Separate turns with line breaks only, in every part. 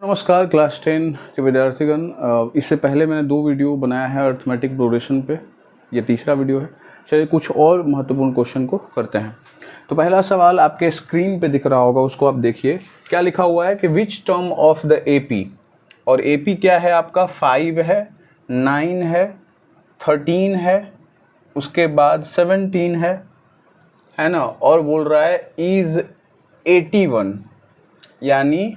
नमस्कार क्लास 10 के विद्यार्थीगण। इससे पहले मैंने 2 वीडियो बनाया है अर्थमेटिक प्रोग्रेशन पे, ये तीसरा वीडियो है। चलिए कुछ और महत्वपूर्ण क्वेश्चन को करते हैं। तो पहला सवाल आपके स्क्रीन पे दिख रहा होगा, उसको आप देखिए। क्या लिखा हुआ है कि which term of the AP, और एपी क्या है आपका 5 है, 9 है, 13 है, उसके बाद 17 है ना, और बोल रहा है इज 81, यानी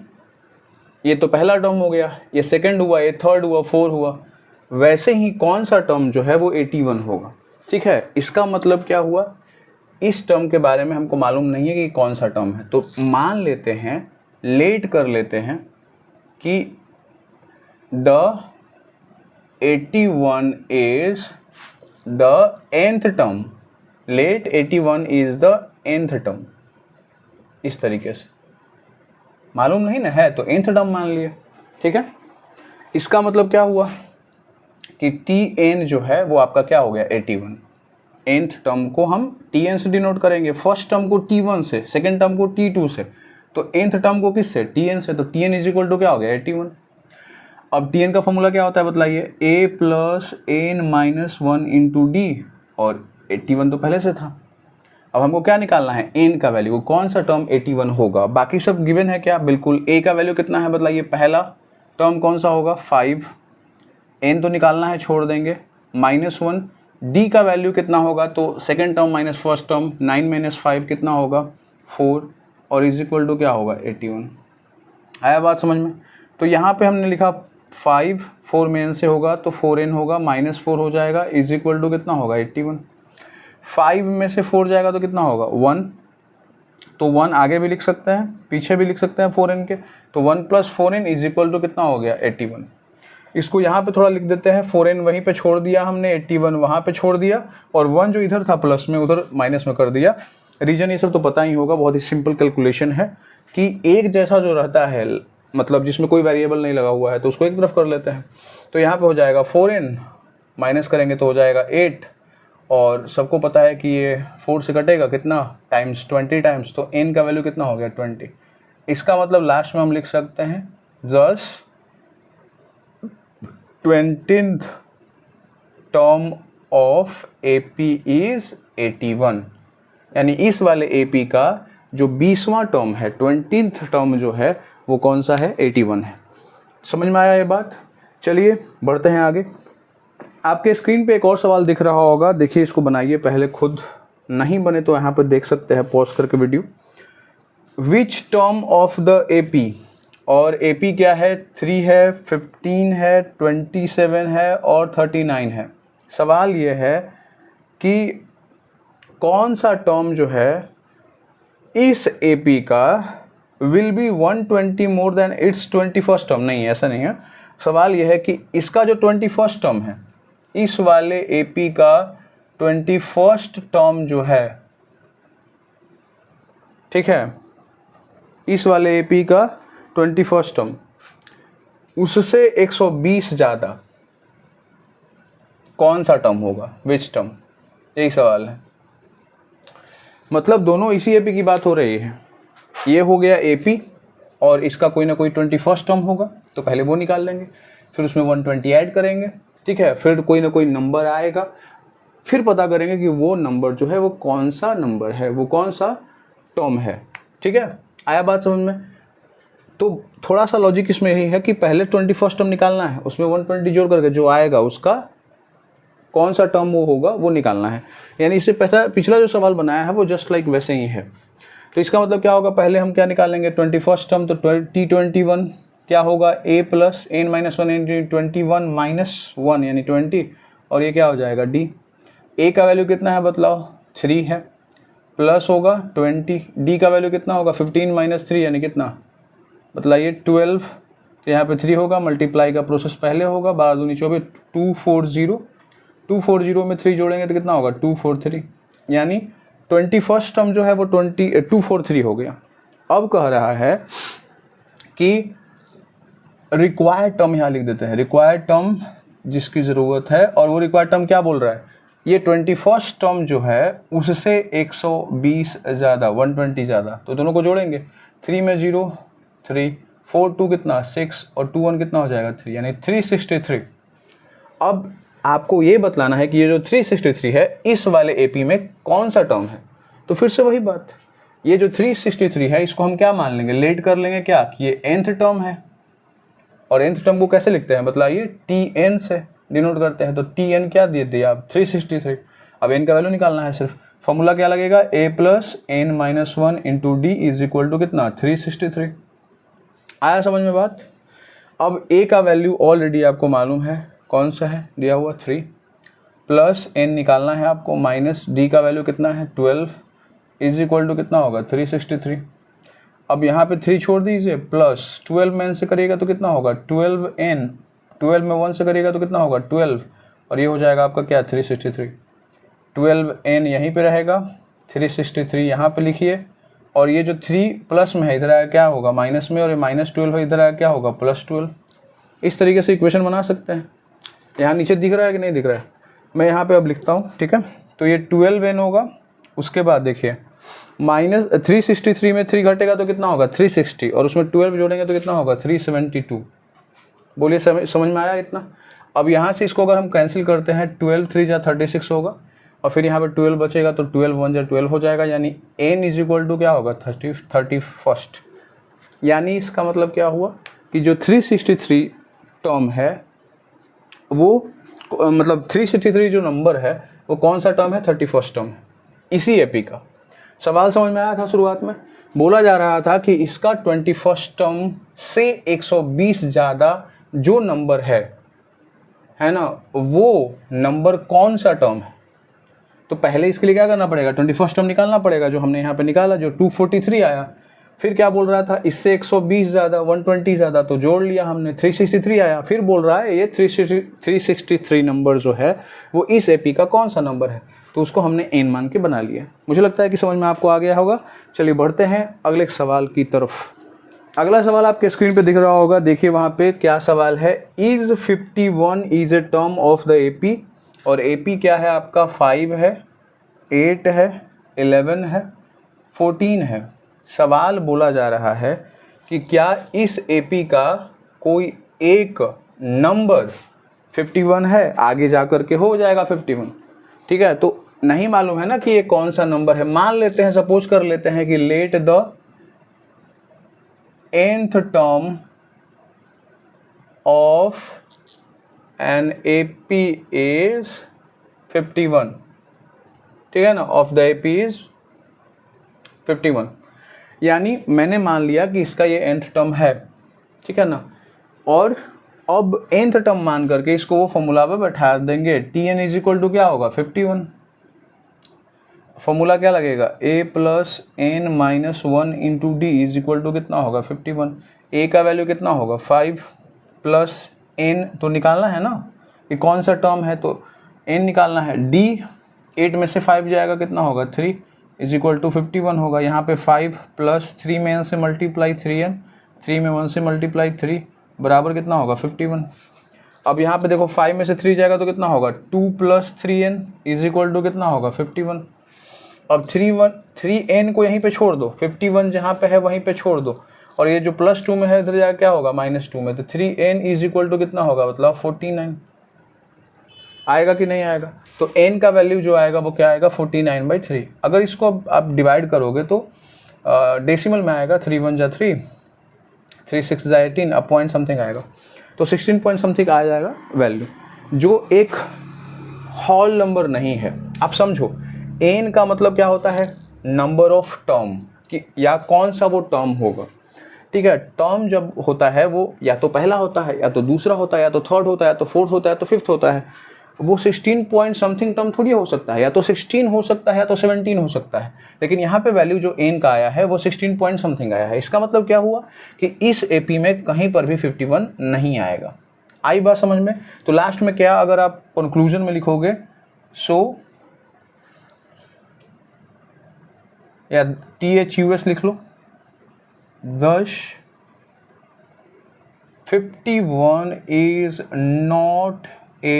ये तो पहला टर्म हो गया, ये सेकंड हुआ, ये थर्ड हुआ, 4 हुआ। वैसे ही कौन सा टर्म जो है वो 81 होगा। ठीक है, इसका मतलब क्या हुआ, इस टर्म के बारे में हमको मालूम नहीं है कि कौन सा टर्म है। तो मान लेते हैं, लेट कर लेते हैं कि the 81 is the nth term, let 81 is the nth term. इस तरीके से मालूम नहीं ना है तो nth टर्म मान लिया। ठीक है, इसका मतलब क्या हुआ कि tn जो है वो आपका क्या हो गया 81। nth टर्म को हम tn से डिनोट करेंगे, फर्स्ट टर्म को t1 से, सेकंड टर्म को t2 से, तो nth टर्म को किससे, tn से। तो tn इज इक्वल टू क्या हो गया 81। अब tn का फॉर्मूला क्या होता है बताइए, a plus n minus 1 into D, और 81 तो पहले से था। अब हमको क्या निकालना है, n का वैल्यू, कौन सा टर्म 81 होगा। बाकी सब गिवन है क्या, बिल्कुल। a का वैल्यू कितना है बताइए, पहला टर्म कौन सा होगा 5, n तो निकालना है, छोड़ देंगे, -1। d का वैल्यू कितना होगा, तो second term minus first term, 9 minus 5 कितना होगा 4, और इज इक्वल टू क्या होगा 81। आया बात समझ में। तो यहाँ पे हमने लिखा 5, 4 में n से होगा तो 4n होगा, -4 हो जाएगा, इज इक्वल टू कितना होगा 81। 5 में से 4 जाएगा तो कितना होगा 1, तो 1 आगे भी लिख सकते हैं, पीछे भी लिख सकते हैं 4n के, तो 1 plus 4n is equal to कितना हो गया 81। इसको यहाँ पे थोड़ा लिख देते हैं, 4n वहीं पे छोड़ दिया हमने, 81 वहाँ पे छोड़ दिया, और 1 जो इधर था प्लस में उधर माइनस में कर दिया। रीजन ये सब तो पता ही होगा, बहुत ही सिंपल कैलकुलेशन है कि एक जैसा जो रहता है, मतलब जिसमें कोई वेरिएबल नहीं लगा हुआ है, तो उसको एक तरफ कर लेते हैं। तो यहाँ पे हो जाएगा 4n, माइनस करेंगे तो हो जाएगा 8, और सबको पता है कि ये 4 से कटेगा कितना टाइम्स, 20 टाइम्स, तो n का वैल्यू कितना हो गया 20। इसका मतलब लास्ट में हम लिख सकते हैं thus 20th term of AP is 81, यानी इस वाले AP का जो 20वां टर्म है, 20th टर्म जो है वो कौन सा है 81 है। समझ में आया ये बात। चलिए बढ़ते हैं आगे। आपके स्क्रीन पे एक और सवाल दिख रहा होगा, देखिए इसको बनाइए पहले खुद, नहीं बने तो यहाँ पर देख सकते हैं पॉज करके video. Which term of the AP, और AP क्या है 3 है, 15 है, 27 है और 39 है। सवाल ये है कि कौन सा टर्म जो है इस AP का will be 120 more than it's 21st term. नहीं, ऐसा नहीं है। सवाल यह है कि इसका जो 21st टर्म है, इस वाले AP का 21st टर्म जो है, ठीक है, इस वाले AP का 21st टर्म उससे 120 ज़्यादा कौन सा टर्म होगा, विच टर्म, यही सवाल है। मतलब दोनों इसी AP की बात हो रही है। ये हो गया AP और इसका कोई ना कोई 21st टर्म होगा, तो पहले वो निकाल लेंगे, फिर उसमें 120 ऐड करेंगे, ठीक है, फिर कोई ना कोई नंबर आएगा, फिर पता करेंगे कि वो नंबर जो है वो कौन सा नंबर है, वो कौन सा टर्म है। ठीक है, आया बात समझ में। तो थोड़ा सा लॉजिक इसमें यही है कि पहले 21st टर्म निकालना है, उसमें 120 जोड़ करके जो आएगा उसका कौन सा टर्म वो होगा वो निकालना है। यानी इससे पिछला जो सवाल बनाया है वो जस्ट लाइक वैसे ही है। तो इसका मतलब क्या होगा, पहले हम क्या निकालेंगे 21st टर्म, तो T21 क्या होगा a plus n minus 1 into 21 minus 1 यानी 20, और ये क्या हो जाएगा d। a का वैल्यू कितना है बतलाओ 3 है, प्लस होगा 20, d का वैल्यू कितना होगा 15 माइनस 3 यानी कितना बतलाइए 12, तो यहाँ पे 3 होगा, मल्टीप्लाई का प्रोसेस पहले होगा, 12 दूनी 24, 240 में 3 जोड़ेंगे तो कितना होगा 243, यानी 21st टर्म जो है वो 243 हो गया। अब कह रहा है कि रिक्वायर्ड टर्म यहाँ लिख देते हैं, रिक्वायर्ड टर्म जिसकी ज़रूरत है, और वो रिक्वायर्ड टर्म क्या बोल रहा है, ये 21st टर्म जो है उससे 120 ज़्यादा, 120 ज़्यादा, तो दोनों को जोड़ेंगे, 3 में 0, 3, 4 2 कितना 6 और 2 1 कितना हो जाएगा 3, यानी 363। अब आपको ये बतलाना है कि ये जो 363 है इस वाले एपी में कौन सा टर्म है। तो फिर से वही बात, ये जो 363 है इसको हम क्या मान लेंगे, लेट कर लेंगे क्या कि ये nth टर्म है। और nth टर्म को कैसे लिखते हैं, मतलब ये tn से डिनोट करते हैं। तो tn क्या दे दिया आप 363। अब n का वैल्यू निकालना है सिर्फ, फॉर्मूला क्या लगेगा a plus n minus 1 into D is equal to कितना 363। आया समझ में बात। अब a का वैल्यू ऑलरेडी आपको मालूम है कौन सा है, दिया हुआ 3, प्लस n निकालना है आपको, माइनस d का वैल्यू कितना है 12 इज इक्वल टू कितना होगा 363। अब यहाँ पे 3 छोड़ दीजिए, प्लस 12 में n से करिएगा तो कितना होगा 12n, 12 में 1 से करिएगा तो कितना होगा 12, और ये हो जाएगा आपका क्या 363। 12n यहीं पे रहेगा, 363 यहाँ पे लिखिए, और ये जो 3 प्लस में है इधर आया क्या होगा माइनस में, और ये माइनस 12 है इधर आया क्या होगा प्लस 12। इस तरीके से इक्वेशन बना सकते हैं। यहाँ नीचे दिख रहा है कि नहीं दिख रहा है, मैं यहाँ पे अब लिखता हूँ, ठीक है। तो ये 12n होगा, उसके बाद देखिए माइनस 363 में 3 घटेगा तो कितना होगा 360, और उसमें 12 जोड़ेंगे तो कितना होगा 372। बोलिए समझ में आया इतना। अब यहाँ से इसको अगर हम कैंसिल करते हैं 12 3 जा 36 होगा, और फिर यहाँ पे 12 बचेगा तो 12 1 जा 12 हो जाएगा, यानी n इज इक्वल टू क्या होगा 31। यानी इसका मतलब क्या हुआ कि जो 363 टर्म है वो मतलब 363 जो नंबर है वो कौन सा टर्म है 31st टर्म है इसी एपी का। सवाल समझ में आया था, शुरुआत में बोला जा रहा था कि इसका 21st टर्म से 120 ज़्यादा जो नंबर है ना, वो नंबर कौन सा टर्म है। तो पहले इसके लिए क्या करना पड़ेगा 21st टर्म निकालना पड़ेगा, जो हमने यहाँ पे निकाला जो 243 आया। फिर क्या बोल रहा था इससे 120 ज़्यादा 120 ज़्यादा, तो जोड़ लिया हमने 363 आया। फिर बोल रहा है ये 363 नंबर जो है वो इस एपी का कौन सा नंबर है, तो उसको हमने n मान के बना लिया। मुझे लगता है कि समझ में आपको आ गया होगा। चलिए बढ़ते हैं अगले सवाल की तरफ। अगला सवाल आपके स्क्रीन पे दिख रहा होगा, देखिए वहाँ पे क्या सवाल है। Is 51 is a term of the AP, और एपी क्या है आपका 5 है 8 है 11 है 14 है। सवाल बोला जा रहा है कि क्या इस एपी का कोई एक नंबर 51 है, आगे जा कर के हो जाएगा 51, ठीक है। तो नहीं मालूम है ना कि ये कौन सा नंबर है। मान लेते हैं, सपोज कर लेते हैं कि let the nth term of an AP is 51, ठीक है ना, ऑफ द एपी इज 51। यानी मैंने मान लिया कि इसका ये nth टर्म है, ठीक है ना, और अब nth टर्म मान करके इसको वो फॉर्मूला पे बैठा देंगे। tn इज इक्वल टू क्या होगा 51। फॉर्मूला क्या लगेगा a plus n minus 1 into D is equal to कितना होगा 51। a का वैल्यू कितना होगा 5 प्लस n, तो निकालना है ना कि कौन सा टर्म है, तो n निकालना है। d 8 में से 5 जाएगा कितना होगा 3 इज इक्वल टू 51 होगा। यहाँ पे 5 प्लस 3 में n से मल्टीप्लाई 3n, 3 में 1 से मल्टीप्लाई 3 बराबर कितना होगा 51। अब यहाँ पे देखो 5 में से 3 जाएगा तो कितना होगा 2 plus 3n is equal to कितना होगा 51। अब 3n को यहीं पे छोड़ दो, 51 जहाँ पे है वहीं पे छोड़ दो, और ये जो प्लस 2 में है इधर जाकर क्या होगा -2 में, तो 3n इज इक्वल टू कितना होगा मतलब 49। आएगा कि नहीं आएगा, तो n का वैल्यू जो आएगा वो क्या आएगा 49/3। अगर इसको आप डिवाइड करोगे तो डेसिमल में आएगा, 3 1 जा 3, 3 6 जा 18, अब पॉइंट समथिंग आएगा, तो 16 पॉइंट समथिंग आ जाएगा वैल्यू, जो एक होल नंबर नहीं है। आप समझो n का मतलब क्या होता है नंबर ऑफ टर्म, कि या कौन सा वो टर्म होगा, ठीक है। टर्म जब होता है वो या तो पहला होता है, या तो दूसरा होता है, या तो थर्ड होता है, या तो फोर्थ होता है, तो फिफ्थ होता है। वो 16 पॉइंट समथिंग टर्म थोड़ी हो सकता है, या तो 16 हो सकता है या तो 17 हो सकता है, लेकिन यहाँ पे वैल्यू जो n का आया है वो 16 पॉइंट समथिंग आया है। इसका मतलब क्या हुआ कि इस एपी में कहीं पर भी 51 नहीं आएगा। आई बात समझ में। तो लास्ट में क्या अगर आप कंक्लूजन में लिखोगे, सो या THUS लिख लो, thus 51 is not a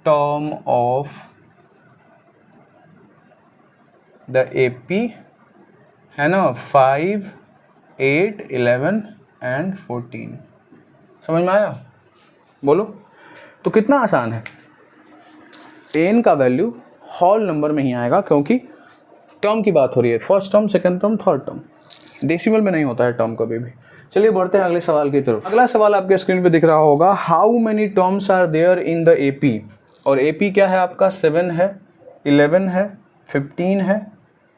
term of the AP, है ना, 5 8 11 एंड 14। समझ में आया? बोलो। तो कितना आसान है, n का वैल्यू होल नंबर में ही आएगा क्योंकि टर्म की बात हो रही है, first term, second term, third term, decimal में नहीं होता है टर्म कभी भी। चलिए बढ़ते हैं अगले सवाल की तरफ। अगला सवाल आपके स्क्रीन पे दिख रहा होगा, how many terms are there in the AP. और एपी क्या है आपका, 7 है, 11 है, 15 है,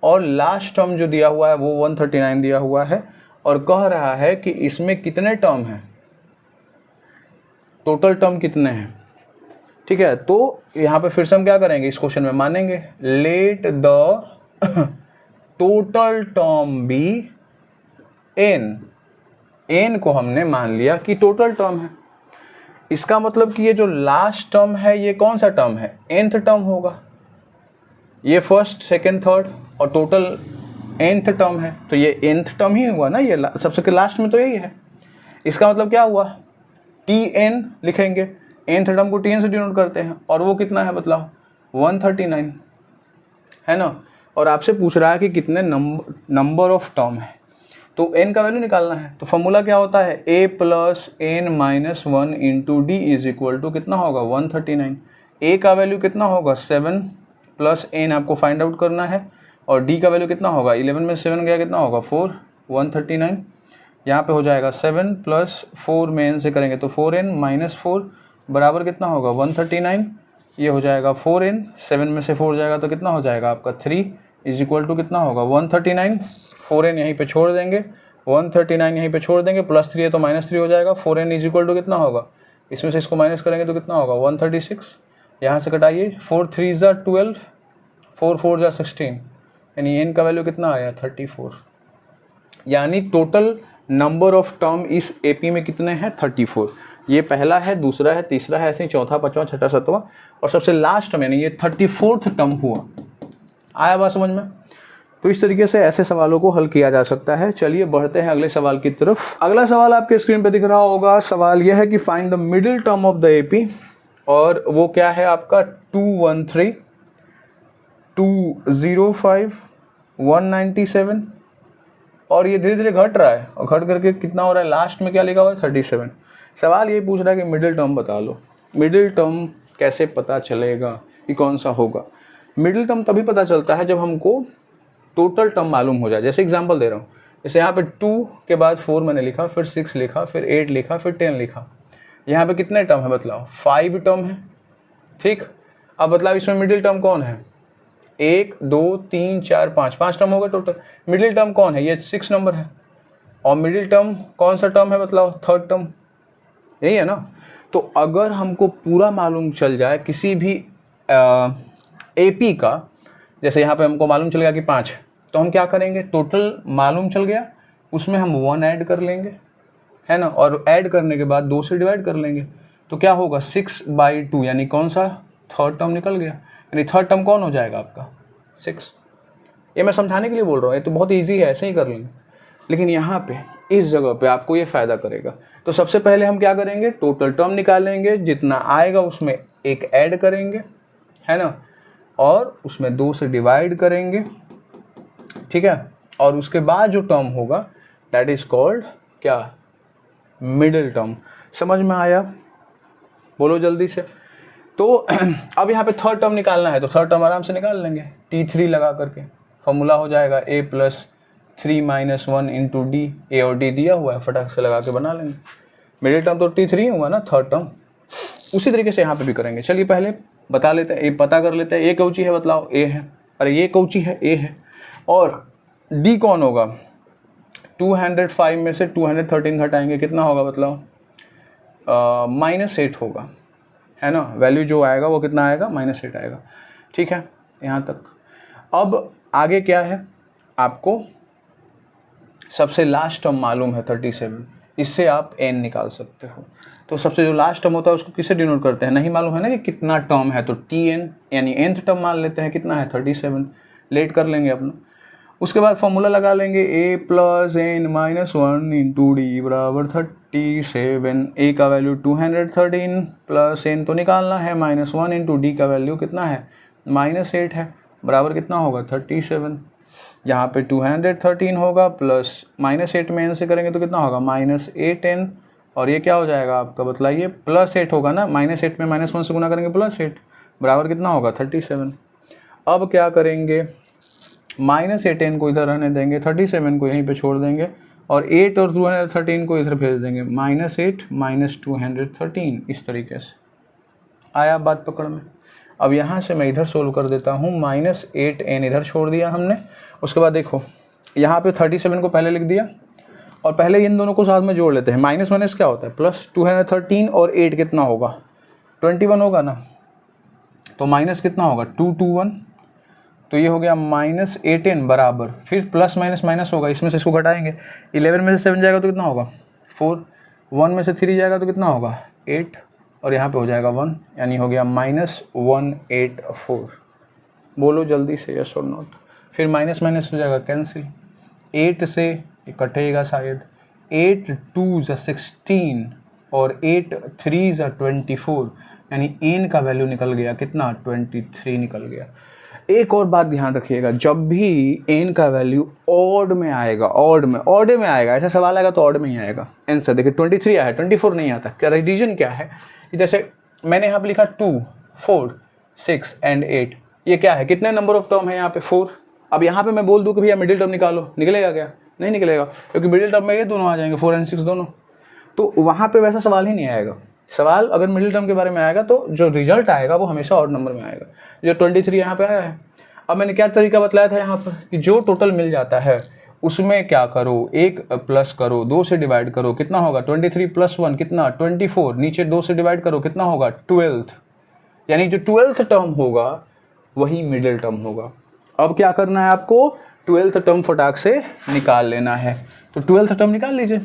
और लास्ट टर्म जो दिया हुआ है वो 139 दिया हुआ है, और कह रहा है कि इसमें कितने टर्म हैं, टोटल टर्म कितने हैं। ठीक है, तो यहाँ पे फिर से हम क्या करेंगे, इस क्वेश्चन में मानेंगे, let the total term be n को हमने मान लिया कि टोटल टर्म है। इसका मतलब कि ये जो लास्ट टर्म है ये कौन सा टर्म है, nth टर्म होगा। ये फर्स्ट, सेकंड, थर्ड और टोटल nth टर्म है, तो ये nth टर्म ही हुआ ना, ये सबसे लास्ट में तो यही है। इसका मतलब क्या हुआ, tn लिखेंगे, nth टर्म को tn से डिनोट करते हैं, और वो कितना है बतलाओ, 139 है ना। और आपसे पूछ रहा है कि कितने नंबर ऑफ टर्म है, तो n का वैल्यू निकालना है। तो फॉर्मूला क्या होता है, a plus n minus 1 into D is equal to कितना होगा, 139। a का वैल्यू कितना होगा, 7 प्लस n आपको फाइंड आउट करना है, और d का वैल्यू कितना होगा, 11 में 7 गया कितना होगा, 4, 139। यहाँ पे हो जाएगा 7 प्लस 4 में n से करेंगे तो 4n माइनस 4 बराबर कितना होगा, 139। ये हो जाएगा 4n, 7 में से 4 जाएगा तो कितना हो जाएगा आपका 3 इज इक्वल टू कितना होगा, 139। 4n यहीं पे छोड़ देंगे, 139 यहीं पे छोड़ देंगे, प्लस 3 है तो माइनस 3 हो जाएगा। 4n इज इक्वल टू कितना होगा, इसमें से इसको माइनस करेंगे तो कितना होगा, 136। यहाँ से कटाइए, 4 3 ज़ा 12, 4 4 ज़ा 16, यानी n का वैल्यू कितना आया, 34। यानी टोटल नंबर ऑफ टर्म इस एपी में कितने हैं, 34। ये पहला है, दूसरा है, तीसरा है, ऐसे ही चौथा, पांचवा, छठा, सातवां, और सबसे लास्ट में यानी ये 34th टर्म हुआ। आया बात समझ में? तो इस तरीके से ऐसे सवालों को हल किया जा सकता है। चलिए बढ़ते हैं अगले सवाल की तरफ। अगला सवाल आपके स्क्रीन पे दिख रहा होगा, सवाल यह है कि find the middle term of the AP, और वो क्या है आपका 213, 205, 197, और ये धीरे धीरे घट रहा है, और घट करके कितना हो रहा है, लास्ट में क्या लिखा हुआ है, 37। सवाल ये पूछ रहा है कि मिडिल टर्म बता लो। मिडिल टर्म कैसे पता चलेगा कि कौन सा होगा? मिडिल टर्म तभी पता चलता है जब हमको टोटल टर्म मालूम हो जाए। जैसे एग्जांपल दे रहा हूँ, जैसे यहाँ पे 2 के बाद 4 मैंने लिखा, फिर 6 लिखा, फिर 8 लिखा, फिर 10 लिखा। यहाँ पे कितने टर्म है बतलाओ, 5 टर्म है। ठीक, अब बतलाओ इसमें मिडिल टर्म कौन है, 1 2 3 4 5 टर्म हो गए टोटल। मिडिल टर्म कौन है, ये 6 नंबर है। और मिडिल टर्म कौन सा टर्म है बतलाओ, थर्ड टर्म, यही है ना। तो अगर हमको पूरा मालूम चल जाए किसी भी एपी का, जैसे यहाँ पे हमको मालूम चल गया कि 5, तो हम क्या करेंगे, टोटल मालूम चल गया, उसमें हम 1 ऐड कर लेंगे, है ना, और ऐड करने के बाद 2 से डिवाइड कर लेंगे, तो क्या होगा 6/2, यानी कौन सा, थर्ड टर्म निकल गया। यानी थर्ड टर्म कौन हो जाएगा आपका, 6। ये मैं समझाने के लिए बोल रहा हूँ, ये तो बहुत ईजी है, ऐसे ही कर लेंगे, लेकिन यहाँ पे इस जगह पे आपको ये फ़ायदा करेगा। तो सबसे पहले हम क्या करेंगे, टोटल टर्म निकालेंगे, जितना आएगा उसमें 1 ऐड करेंगे, है ना, और उसमें 2 से डिवाइड करेंगे, ठीक है, और उसके बाद जो टर्म होगा दैट इज कॉल्ड क्या, मिडिल टर्म। समझ में आया? बोलो जल्दी से। तो अब यहाँ पे थर्ड टर्म निकालना है, तो थर्ड टर्म आराम से निकाल लेंगे, T3 लगा करके। फॉर्मूला हो जाएगा a plus 3 minus 1 into D, A और डी दिया हुआ है, फटाक से लगा के बना लेंगे। मिडिल टर्म तो T3 हुआ ना, थर्ड टर्म। उसी तरीके से यहाँ पे भी करेंगे। चलिए पहले बता लेते हैं, ए पता कर लेते हैं, ए कौची है बतलाओ, ए है, अरे ये कौची है, ए है, और डी कौन होगा, 205 में से 213 घटाएंगे, कितना होगा बतलाओ, -8 होगा, है ना। वैल्यू जो आएगा वो कितना आएगा, -8 आएगा। ठीक है, यहाँ तक। अब आगे क्या है, आपको सबसे लास्ट टर्म मालूम है 37, इससे आप n निकाल सकते हो। तो सबसे जो लास्ट टर्म होता है उसको किससे डिनोट करते हैं, नहीं मालूम है ना कि कितना टर्म है, तो tn यानी nth टर्म मान लेते हैं, कितना है 37, लेट कर लेंगे अपना। उसके बाद फॉर्मूला लगा लेंगे, a plus n minus 1 into D बराबर 37। a का वैल्यू 213 प्लस n तो निकालना है, -1 इंटू डी का वैल्यू कितना है, -8 है, बराबर कितना होगा 37। यहाँ पे 213 होगा प्लस -8 में n से करेंगे तो कितना होगा -8n, और ये क्या हो जाएगा आपका बतलाइए, +8 होगा ना, -8 में -1 से गुना करेंगे +8 बराबर कितना होगा 37। अब क्या करेंगे, -8n को इधर रहने देंगे, 37 को यहीं पे छोड़ देंगे और 8 और 213 को इधर भेज देंगे, -8 - 213 इस तरीके से। आया बात पकड़ में। अब यहाँ से मैं इधर सोल्व कर देता हूँ, -8n इधर छोड़ दिया हमने। उसके बाद देखो यहाँ पे 37 को पहले लिख दिया और पहले इन दोनों को साथ में जोड़ लेते हैं। -1 क्या होता है, +213 और 8 कितना होगा 21 होगा ना, तो माइनस कितना होगा 221, तो ये हो गया -8n बराबर, फिर प्लस माइनस माइनस होगा, इसमें से इसको घटाएंगे, 11 में से 7 जाएगा तो कितना होगा 4, 1 में से 3 जाएगा तो कितना होगा 8, और यहाँ पे हो जाएगा 1, यानी हो गया -184। बोलो जल्दी से यस और नॉट। फिर माइनस माइनस हो जाएगा कैंसिल, 8 से कटेगा शायद, 8 2 16 और 8 3 24, यानी n का वैल्यू निकल गया कितना 23 निकल गया। एक और बात ध्यान रखिएगा, जब भी n का वैल्यू ऑड में आएगा, ऑड में आएगा, ऐसा सवाल आएगा तो ऑड में ही आएगा आंसर। देखिए 23 आया है, 24 नहीं आता। क्या रीजन क्या है, जैसे मैंने यहाँ पे लिखा 2 4 6 एंड 8, ये क्या है, कितने नंबर ऑफ टर्म है यहाँ पे 4। अब यहाँ पे मैं बोल दूँ कि भैया मिडिल टर्म निकालो, निकलेगा क्या, नहीं निकलेगा, क्योंकि मिडिल टर्म में ये दोनों आ जाएंगे 4 और 6 दोनों, तो वहाँ पे वैसा सवाल ही नहीं आएगा। सवाल अगर मिडिल टर्म के बारे में आएगा तो जो रिजल्ट आएगा वो हमेशा ऑड नंबर में आएगा, जो 23 यहाँ पे आया है। अब मैंने क्या तरीका बताया था यहाँ पर कि जो टोटल मिल जाता है उसमें क्या करो, 1 प्लस करो, 2 से डिवाइड करो, कितना होगा 23 + 1 कितना 24, नीचे 2 से डिवाइड करो कितना होगा 12th, यानी जो 12th टर्म होगा वही मिडिल टर्म होगा। अब क्या करना है आपको, 12th टर्म फटाक से निकाल लेना है, तो 12th टर्म निकाल लीजिए।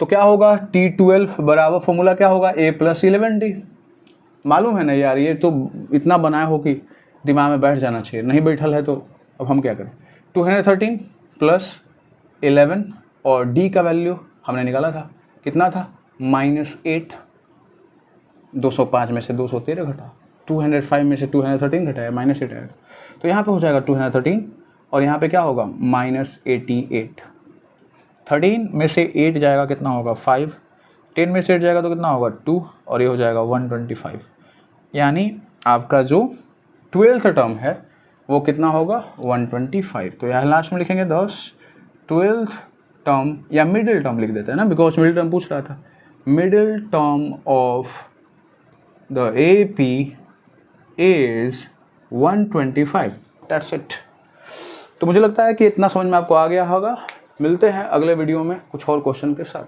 तो क्या होगा T12 बराबर फॉर्मूला क्या होगा A + 11D। मालूम है ना यार, ये तो इतना बनाया हो कि दिमाग में बैठ जाना चाहिए, नहीं बैठल है तो अब हम क्या करें। 213 + 11 और D का वैल्यू हमने निकाला था, कितना था -8, 205 में से 213 घटा, 205 में से 213 घटाया -8 आएगा, तो यहाँ पे हो जाएगा 213 और यहाँ पे क्या होगा -88। 13 में से 8 जाएगा कितना होगा 5, 10 में से 8 जाएगा तो कितना होगा 2, और ये हो जाएगा 125, यानी आपका जो 12th टर्म है वो कितना होगा 125। तो यहाँ लास्ट में लिखेंगे 10 12th टर्म, या मिडिल टर्म लिख देते हैं ना, बिकॉज मिडिल टर्म पूछ रहा था। Middle term of the AP is 125, that's it. तो मुझे लगता है कि इतना समझ में आपको आ गया होगा। मिलते हैं अगले वीडियो में कुछ और क्वेश्चन के साथ।